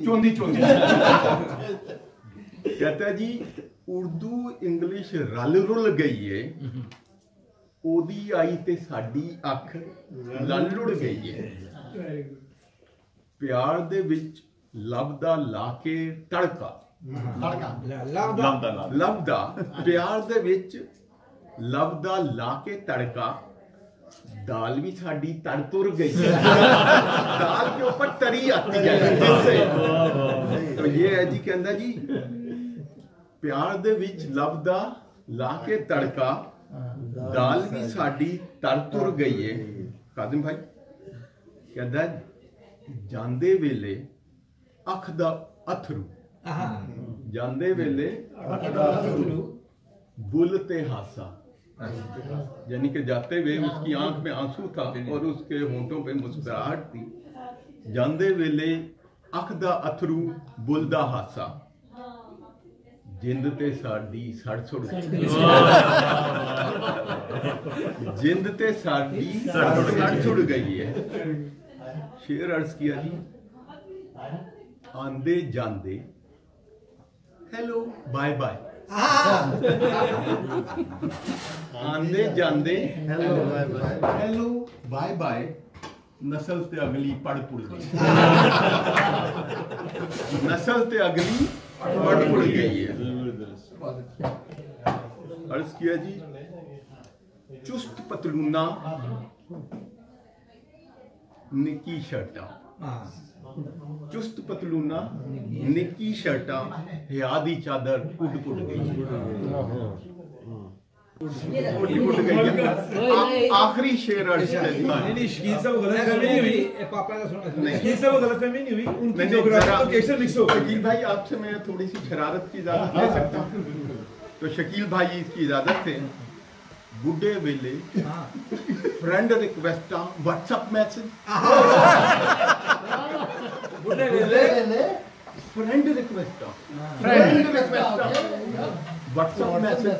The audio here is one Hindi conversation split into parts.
चौंधी चौंधी कहता जी उर्दू इंग्लिश रल रुल गई है, ओदी आई ते साडी अख लल लुड़ गई है। प्यार दे विच लभदा लाके तड़का, लभदा प्यार दे विच लभदा लाके तड़का, दाल भी साडी तड़ तुर गई है। दाल के ऊपर तरी आती है इससे। तो ये है जी, कहंदा जी प्यार दे विच लभदा लाके तड़का, दाल भी साडी तड़ तुर गई है। काजिम भाई कहंदा जांदे वेले अख दा अथरू, जांदे वेले अख दा अथरू, बुल ते हासा, यानी कि जाते हुए उसकी आंख में आंसू था और उसके होंठों पे मुस्कुराहट थी। जांदे वेले अख दा अथरू बुल दा हासा, जिंद ते साडी सड़ सुड़ जिंद ते साडी सड़ सुड़ गई है। शेर अर्ज किया जी, आंदे जांदे हेलो बाय बाय, आंदे जांदे हेलो बाय बाय, नस्ल ते अगली पड़ पुड़ गई। नस्ल ते अगली पड़ पुड़ गई है। अर्ज किया जी, चुस्त पतलूना निक्की शर्टा, चुस्त पतलूना निक्की शर्टा, हया दी चादर उड पुड गई। आखिरी शेर अर्ज है जी। नहीं शकील साहब गलतफहमी नहीं हुई, पापा का सुना शकील साहब गलतफहमी नहीं हुई, उनकी ज्योग्राफी तो कैसे मिक्स हो गई। शकील भाई आपसे मैं थोड़ी सी शरारत की इजाजत ले सकता हूँ? तो शकील भाई इसकी इजाजत थे। बुढ़े वेले फ्रेंड रिक्वेस्टा व्हाट्सएप मैसेज, बुढ़े वेले फ्रेंड रिक्वेस्टा व्हाट्सएप मैसेज,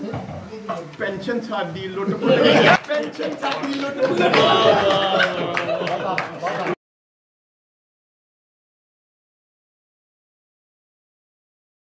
पेंशन साडी लुट, पेंशन साडी लुट।